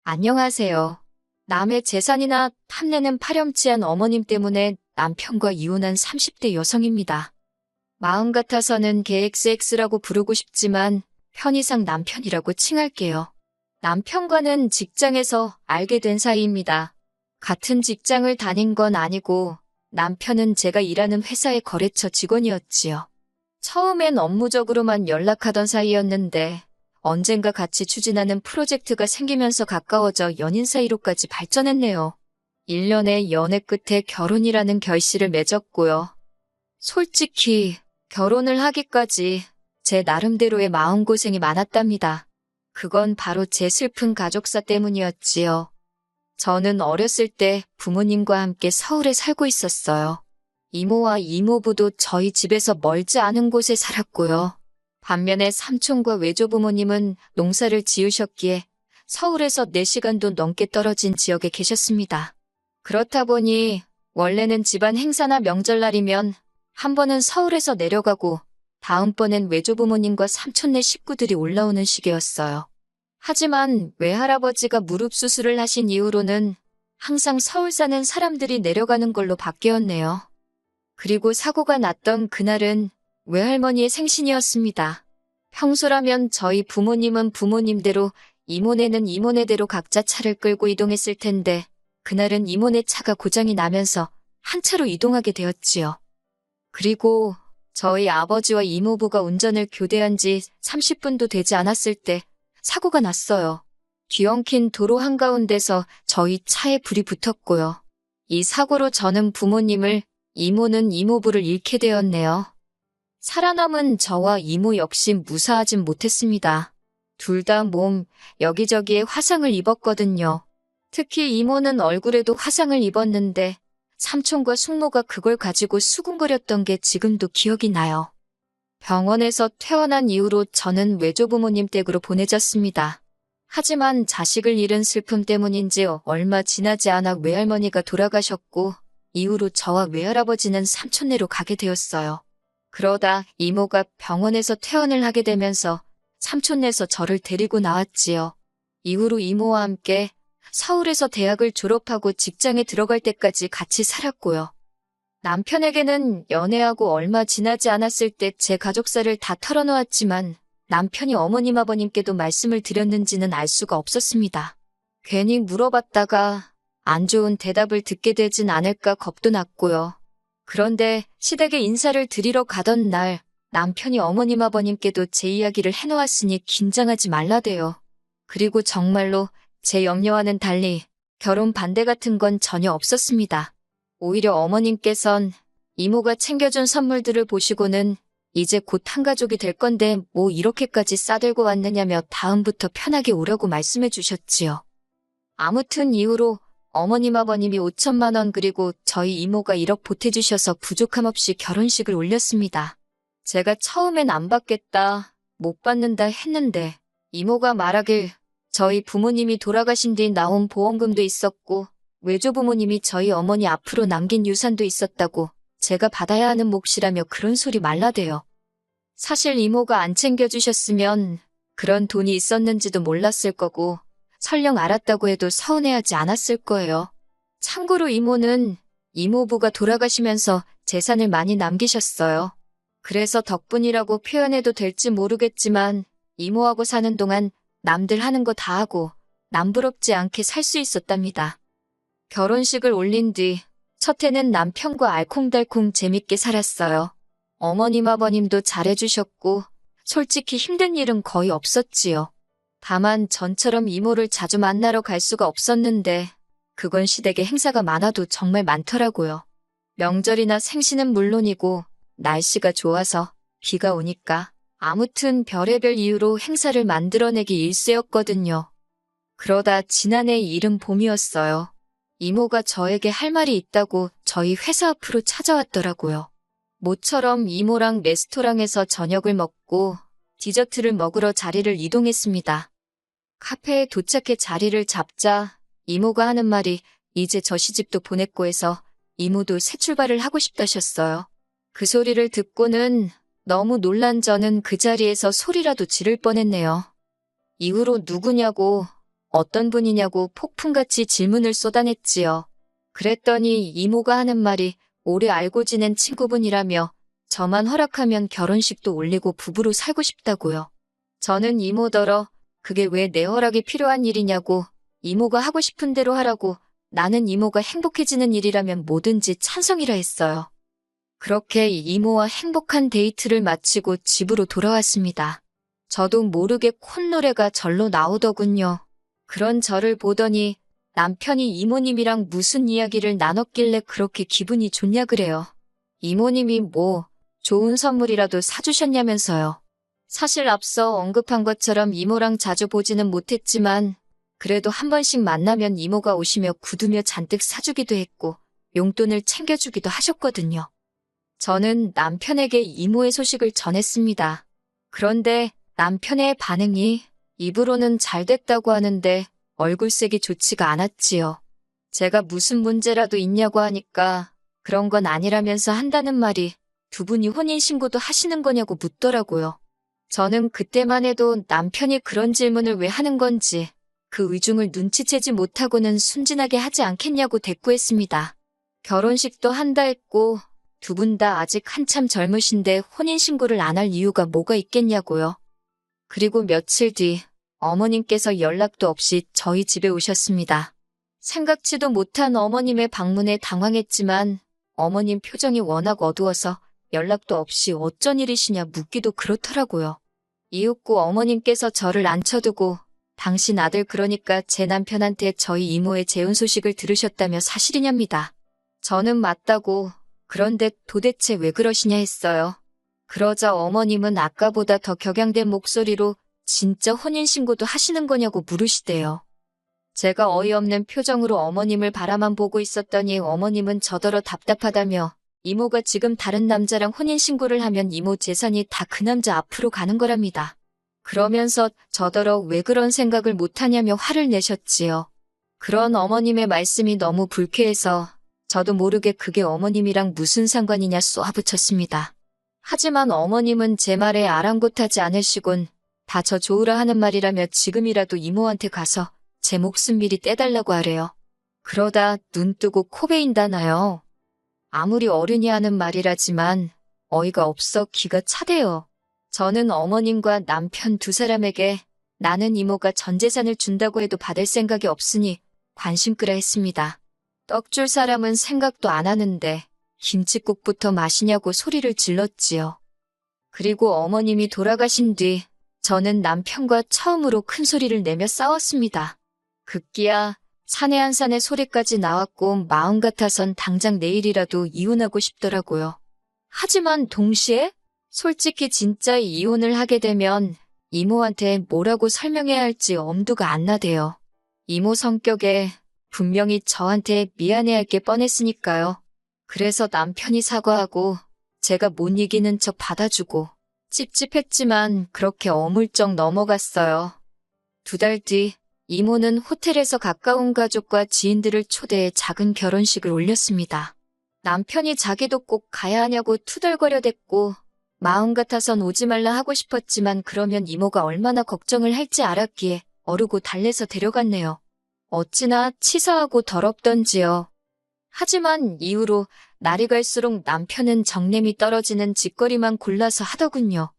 안녕하세요. 남의 재산이나 탐내는 파렴치한 어머님 때문에 남편과 이혼한 30대 여성입니다. 마음 같아서는 걔 XX라고 부르고 싶지만 편의상 남편이라고 칭할게요. 남편과는 직장에서 알게 된 사이입니다. 같은 직장을 다닌 건 아니고 남편은 제가 일하는 회사의 거래처 직원이었지요. 처음엔 업무적으로만 연락하던 사이였는데 언젠가 같이 추진하는 프로젝트가 생기면서 가까워져 연인 사이로까지 발전했네요. 1년의 연애 끝에 결혼이라는 결실을 맺었고요. 솔직히 결혼을 하기까지 제 나름대로의 마음고생이 많았답니다. 그건 바로 제 슬픈 가족사 때문이었지요. 저는 어렸을 때 부모님과 함께 서울에 살고 있었어요. 이모와 이모부도 저희 집에서 멀지 않은 곳에 살았고요. 반면에 삼촌과 외조부모님은 농사를 지으셨기에 서울에서 4시간도 넘게 떨어진 지역에 계셨습니다. 그렇다 보니 원래는 집안 행사나 명절날이면 한 번은 서울에서 내려가고 다음번엔 외조부모님과 삼촌네 식구들이 올라오는 시기였어요. 하지만 외할아버지가 무릎 수술을 하신 이후로는 항상 서울 사는 사람들이 내려가는 걸로 바뀌었네요. 그리고 사고가 났던 그날은 외할머니의 생신이었습니다. 평소라면 저희 부모님은 부모님대로, 이모네는 이모네대로 각자 차를 끌고 이동했을 텐데 그날은 이모네 차가 고장이 나면서 한 차로 이동하게 되었지요. 그리고 저희 아버지와 이모부가 운전을 교대한 지 30분도 되지 않았을 때 사고가 났어요. 뒤엉킨 도로 한가운데서 저희 차에 불이 붙었고요. 이 사고로 저는 부모님을, 이모는 이모부를 잃게 되었네요. 살아남은 저와 이모 역시 무사하진 못했습니다. 둘 다 몸 여기저기에 화상을 입었거든요. 특히 이모는 얼굴에도 화상을 입었는데 삼촌과 숙모가 그걸 가지고 수군거렸던 게 지금도 기억이 나요. 병원에서 퇴원한 이후로 저는 외조부모님 댁으로 보내졌습니다. 하지만 자식을 잃은 슬픔 때문인지 얼마 지나지 않아 외할머니가 돌아가셨고 이후로 저와 외할아버지는 삼촌네로 가게 되었어요. 그러다 이모가 병원에서 퇴원을 하게 되면서 삼촌네에서 저를 데리고 나왔지요. 이후로 이모와 함께 서울에서 대학을 졸업하고 직장에 들어갈 때까지 같이 살았고요. 남편에게는 연애하고 얼마 지나지 않았을 때 제 가족사를 다 털어놓았지만 남편이 어머님 아버님께도 말씀을 드렸는지는 알 수가 없었습니다. 괜히 물어봤다가 안 좋은 대답을 듣게 되진 않을까 겁도 났고요. 그런데 시댁에 인사를 드리러 가던 날 남편이 어머님 아버님께도 제 이야기를 해놓았으니 긴장하지 말라대요. 그리고 정말로 제 염려와는 달리 결혼 반대 같은 건 전혀 없었습니다. 오히려 어머님께선 이모가 챙겨준 선물들을 보시고는 이제 곧 한가족이 될 건데 뭐 이렇게까지 싸들고 왔느냐며 다음부터 편하게 오라고 말씀해 주셨지요. 아무튼 이후로 어머님 아버님이 5천만 원 그리고 저희 이모가 1억 보태주셔서 부족함 없이 결혼식을 올렸습니다. 제가 처음엔 안 받겠다, 못 받는다 했는데 이모가 말하길 저희 부모님이 돌아가신 뒤 나온 보험금도 있었고 외조부모님이 저희 어머니 앞으로 남긴 유산도 있었다고 제가 받아야 하는 몫이라며 그런 소리 말라대요. 사실 이모가 안 챙겨주셨으면 그런 돈이 있었는지도 몰랐을 거고 설령 알았다고 해도 서운해하지 않았을 거예요. 참고로 이모는 이모부가 돌아가시면서 재산을 많이 남기셨어요. 그래서 덕분이라고 표현해도 될지 모르겠지만 이모하고 사는 동안 남들 하는 거 다 하고 남부럽지 않게 살 수 있었답니다. 결혼식을 올린 뒤 첫 해는 남편과 알콩달콩 재밌게 살았어요. 어머님 아버님도 잘해주셨고 솔직히 힘든 일은 거의 없었지요. 다만 전처럼 이모를 자주 만나러 갈 수가 없었는데 그건 시댁에 행사가 많아도 정말 많더라고요. 명절이나 생신은 물론이고 날씨가 좋아서 비가 오니까 아무튼 별의별 이유로 행사를 만들어내기 일쑤였거든요. 그러다 지난해 이른 봄이었어요. 이모가 저에게 할 말이 있다고 저희 회사 앞으로 찾아왔더라고요. 모처럼 이모랑 레스토랑에서 저녁을 먹고 디저트를 먹으러 자리를 이동했습니다. 카페에 도착해 자리를 잡자 이모가 하는 말이 이제 저 시집도 보냈고 해서 이모도 새 출발을 하고 싶다셨어요. 그 소리를 듣고는 너무 놀란 저는 그 자리에서 소리라도 지를 뻔했네요. 이후로 누구냐고 어떤 분이냐고 폭풍같이 질문을 쏟아냈지요. 그랬더니 이모가 하는 말이 오래 알고 지낸 친구분이라며 저만 허락하면 결혼식도 올리고 부부로 살고 싶다고요. 저는 이모더러 그게 왜 내 허락이 필요한 일이냐고 이모가 하고 싶은 대로 하라고 나는 이모가 행복해지는 일이라면 뭐든지 찬성이라 했어요. 그렇게 이모와 행복한 데이트를 마치고 집으로 돌아왔습니다. 저도 모르게 콧노래가 절로 나오더군요. 그런 저를 보더니 남편이 이모님이랑 무슨 이야기를 나눴길래 그렇게 기분이 좋냐 그래요. 이모님이 뭐 좋은 선물이라도 사주셨냐면서요. 사실 앞서 언급한 것처럼 이모랑 자주 보지는 못했지만 그래도 한 번씩 만나면 이모가 오시며 구두며 잔뜩 사주기도 했고 용돈을 챙겨주기도 하셨거든요. 저는 남편에게 이모의 소식을 전했습니다. 그런데 남편의 반응이 입으로는 잘 됐다고 하는데 얼굴색이 좋지가 않았지요. 제가 무슨 문제라도 있냐고 하니까 그런 건 아니라면서 한다는 말이 두 분이 혼인신고도 하시는 거냐고 묻더라고요. 저는 그때만 해도 남편이 그런 질문을 왜 하는 건지 그 의중을 눈치채지 못하고는 순진하게 하지 않겠냐고 대꾸했습니다. 결혼식도 한다 했고 두 분 다 아직 한참 젊으신데 혼인신고를 안 할 이유가 뭐가 있겠냐고요. 그리고 며칠 뒤 어머님께서 연락도 없이 저희 집에 오셨습니다. 생각지도 못한 어머님의 방문에 당황했지만 어머님 표정이 워낙 어두워서 연락도 없이 어쩐 일이시냐 묻기도 그렇더라고요. 이윽고 어머님께서 저를 앉혀두고 당신 아들 그러니까 제 남편한테 저희 이모의 재혼 소식을 들으셨다며 사실이냐입니다. 저는 맞다고 그런데 도대체 왜 그러시냐 했어요. 그러자 어머님은 아까보다 더 격양된 목소리로 진짜 혼인신고도 하시는 거냐고 물으시대요. 제가 어이없는 표정으로 어머님을 바라만 보고 있었더니 어머님은 저더러 답답하다며 이모가 지금 다른 남자랑 혼인신고를 하면 이모 재산이 다 그 남자 앞으로 가는 거랍니다. 그러면서 저더러 왜 그런 생각을 못하냐며 화를 내셨지요. 그런 어머님의 말씀이 너무 불쾌해서 저도 모르게 그게 어머님이랑 무슨 상관이냐 쏘아붙였습니다. 하지만 어머님은 제 말에 아랑곳하지 않으시곤 다 저 좋으라 하는 말이라며 지금이라도 이모한테 가서 제 목숨 미리 떼달라고 하래요. 그러다 눈 뜨고 코 베인다나요. 아무리 어른이 하는 말이라지만 어이가 없어 기가 차대요. 저는 어머님과 남편 두 사람에게 나는 이모가 전 재산을 준다고 해도 받을 생각이 없으니 관심 끄라 했습니다. 떡 줄 사람은 생각도 안 하는데 김칫국부터 마시냐고 소리를 질렀지요. 그리고 어머님이 돌아가신 뒤 저는 남편과 처음으로 큰 소리를 내며 싸웠습니다. 급기야 사내 한산의 소리까지 나왔고 마음 같아선 당장 내일이라도 이혼하고 싶더라고요. 하지만 동시에 솔직히 진짜 이혼을 하게 되면 이모한테 뭐라고 설명해야 할지 엄두가 안 나대요. 이모 성격에 분명히 저한테 미안해할 게 뻔했으니까요. 그래서 남편이 사과하고 제가 못 이기는 척 받아주고 찝찝했지만 그렇게 어물쩍 넘어갔어요. 2달 뒤 이모는 호텔에서 가까운 가족과 지인들을 초대해 작은 결혼식을 올렸습니다. 남편이 자기도 꼭 가야 하냐고 투덜거려댔고 마음 같아선 오지 말라 하고 싶었지만 그러면 이모가 얼마나 걱정을 할지 알았기에 어르고 달래서 데려갔네요. 어찌나 치사하고 더럽던지요. 하지만 이후로 날이 갈수록 남편은 정냄이 떨어지는 짓거리만 골라서 하더군요.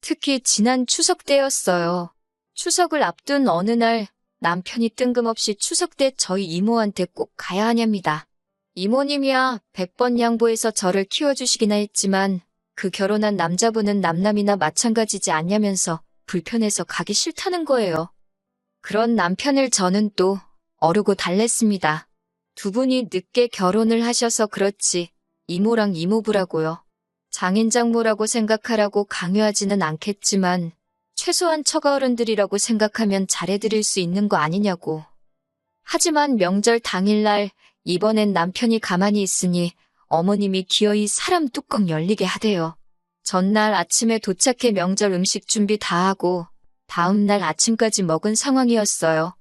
특히 지난 추석 때였어요. 추석을 앞둔 어느 날 남편이 뜬금없이 추석 때 저희 이모한테 꼭 가야 하냐입니다. 이모님이야 100번 양보해서 저를 키워주시기나 했지만 그 결혼한 남자분은 남남이나 마찬가지지 않냐면서 불편해서 가기 싫다는 거예요. 그런 남편을 저는 또 어르고 달랬습니다. 두 분이 늦게 결혼을 하셔서 그렇지 이모랑 이모부라고요. 장인장모라고 생각하라고 강요하지는 않겠지만 최소한 처가어른들이라고 생각하면 잘해드릴 수 있는 거 아니냐고. 하지만 명절 당일날 이번엔 남편이 가만히 있으니 어머님이 기어이 사람 뚜껑 열리게 하대요. 전날 아침에 도착해 명절 음식 준비 다 하고 다음날 아침까지 먹은 상황이었어요.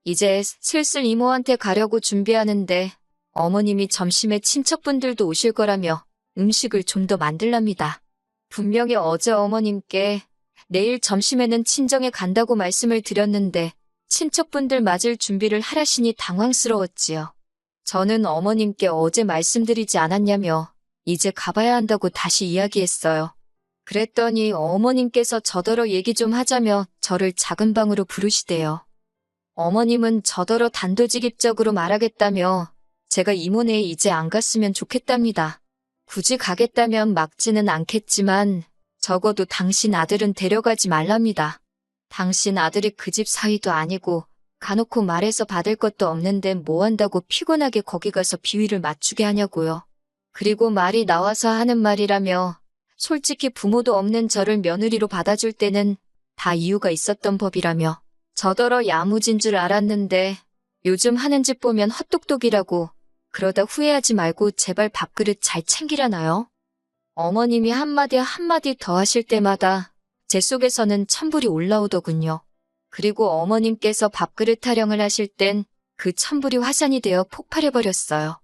이제 슬슬 이모한테 가려고 준비하는데 어머님이 점심에 친척분들도 오실 거라며 음식을 좀 더 만들랍니다. 분명히 어제 어머님께 내일 점심에는 친정에 간다고 말씀을 드렸는데 친척분들 맞을 준비를 하라시니 당황스러웠지요. 저는 어머님께 어제 말씀드리지 않았냐며 이제 가봐야 한다고 다시 이야기했어요. 그랬더니 어머님께서 저더러 얘기 좀 하자며 저를 작은 방으로 부르시대요. 어머님은 저더러 단도직입적으로 말하겠다며 제가 이모네에 이제 안 갔으면 좋겠답니다. 굳이 가겠다면 막지는 않겠지만 적어도 당신 아들은 데려가지 말랍니다. 당신 아들이 그 집 사위도 아니고 가놓고 말해서 받을 것도 없는데 뭐 한다고 피곤하게 거기 가서 비위를 맞추게 하냐고요. 그리고 말이 나와서 하는 말이라며 솔직히 부모도 없는 저를 며느리로 받아줄 때는 다 이유가 있었던 법이라며 저더러 야무진 줄 알았는데 요즘 하는 짓 보면 헛똑똑이라고 그러다 후회하지 말고 제발 밥그릇 잘 챙기라나요? 어머님이 한마디 한마디 더 하실 때마다 제 속에서는 천불이 올라오더군요. 그리고 어머님께서 밥그릇 타령을 하실 땐 그 천불이 화산이 되어 폭발해버렸어요.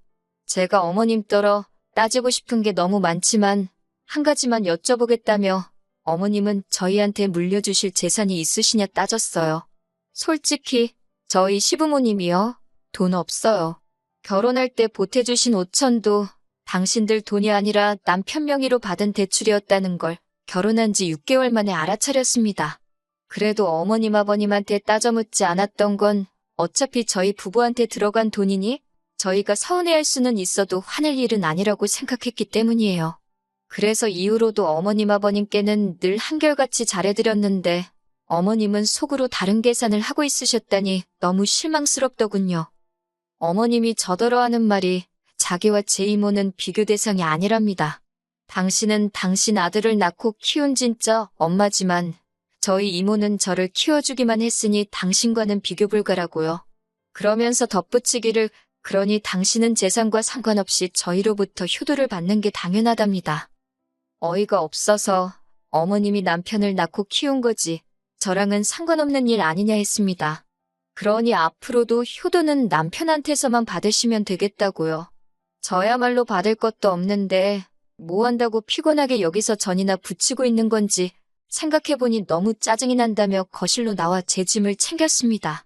제가 어머님 떨어 따지고 싶은 게 너무 많지만 한 가지만 여쭤보겠다며 어머님은 저희한테 물려주실 재산이 있으시냐 따졌어요. 솔직히 저희 시부모님이요. 돈 없어요. 결혼할 때 보태주신 5천도 당신들 돈이 아니라 남편 명의로 받은 대출이었다는 걸 결혼한 지 6개월 만에 알아차렸습니다. 그래도 어머님 아버님한테 따져 묻지 않았던 건 어차피 저희 부부한테 들어간 돈이니 저희가 서운해할 수는 있어도 화낼 일은 아니라고 생각했기 때문이에요. 그래서 이후로도 어머님 아버님께는 늘 한결같이 잘해드렸는데 어머님은 속으로 다른 계산을 하고 있으셨다니 너무 실망스럽더군요. 어머님이 저더러 하는 말이 자기와 제 이모는 비교 대상이 아니랍니다. 당신은 당신 아들을 낳고 키운 진짜 엄마지만 저희 이모는 저를 키워주기만 했으니 당신과는 비교 불가라고요. 그러면서 덧붙이기를 그러니 당신은 재산과 상관없이 저희로부터 효도를 받는 게 당연하답니다. 어이가 없어서 어머님이 남편을 낳고 키운 거지 저랑은 상관없는 일 아니냐 했습니다. 그러니 앞으로도 효도는 남편한테서만 받으시면 되겠다고요. 저야말로 받을 것도 없는데 뭐 한다고 피곤하게 여기서 전이나 붙이고 있는 건지 생각해보니 너무 짜증이 난다며 거실로 나와 제 짐을 챙겼습니다.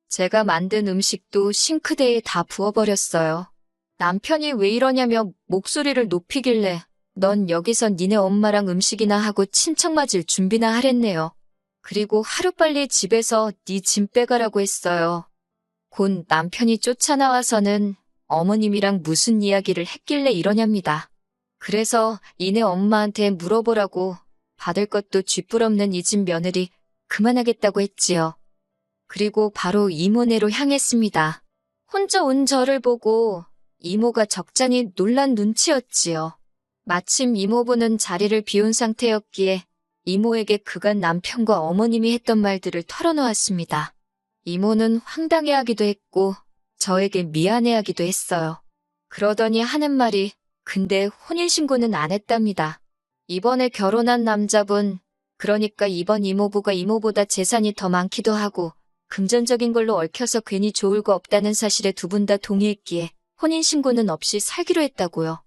제가 만든 음식도 싱크대에 다 부어버렸어요. 남편이 왜 이러냐며 목소리를 높이길래 넌 여기서 니네 엄마랑 음식이나 하고 친척 맞을 준비나 하랬네요. 그리고 하루빨리 집에서 네 짐 빼가라고 했어요. 곧 남편이 쫓아나와서는 어머님이랑 무슨 이야기를 했길래 이러냐입니다. 그래서 니네 엄마한테 물어보라고 받을 것도 쥐뿔없는 이 집 며느리 그만하겠다고 했지요. 그리고 바로 이모네로 향했습니다. 혼자 온 저를 보고 이모가 적잖이 놀란 눈치였지요. 마침 이모부는 자리를 비운 상태였기에 이모에게 그간 남편과 어머님이 했던 말들을 털어놓았습니다. 이모는 황당해하기도 했고 저에게 미안해하기도 했어요. 그러더니 하는 말이 근데 혼인신고는 안 했답니다. 이번에 결혼한 남자분, 그러니까 이번 이모부가 이모보다 재산이 더 많기도 하고 금전적인 걸로 얽혀서 괜히 좋을 거 없다는 사실에 두 분 다 동의했기에 혼인신고는 없이 살기로 했다고요.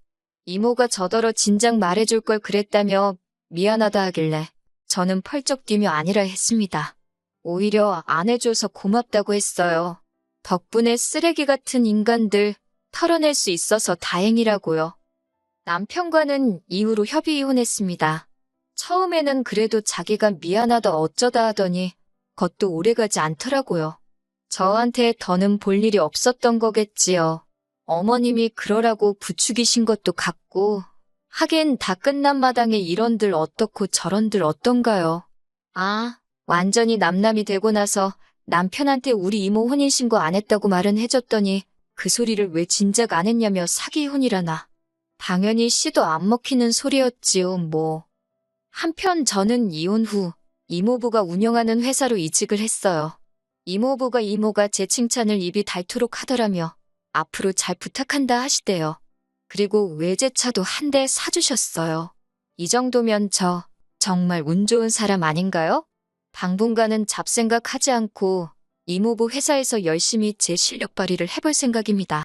이모가 저더러 진작 말해줄 걸 그랬다며 미안하다 하길래 저는 펄쩍 뛰며 아니라 했습니다. 오히려 안 해줘서 고맙다고 했어요. 덕분에 쓰레기 같은 인간들 털어낼 수 있어서 다행이라고요. 남편과는 이후로 협의 이혼했습니다. 처음에는 그래도 자기가 미안하다 어쩌다 하더니 그것도 오래가지 않더라고요. 저한테 더는 볼 일이 없었던 거겠지요. 어머님이 그러라고 부추기신 것도 같고 하긴 다 끝난 마당에 이런들 어떻고 저런들 어떤가요. 아, 완전히 남남이 되고 나서 남편한테 우리 이모 혼인신고 안 했다고 말은 해줬더니 그 소리를 왜 진작 안 했냐며 사기이혼이라나. 당연히 씨도 안 먹히는 소리였지요, 뭐. 한편 저는 이혼 후 이모부가 운영하는 회사로 이직을 했어요. 이모부가 이모가 제 칭찬을 입이 닳도록 하더라며 앞으로 잘 부탁한다 하시대요. 그리고 외제차도 한 대 사주셨어요. 이 정도면 저 정말 운 좋은 사람 아닌가요? 당분간은 잡생각 하지 않고 이모부 회사에서 열심히 제 실력 발휘를 해볼 생각입니다.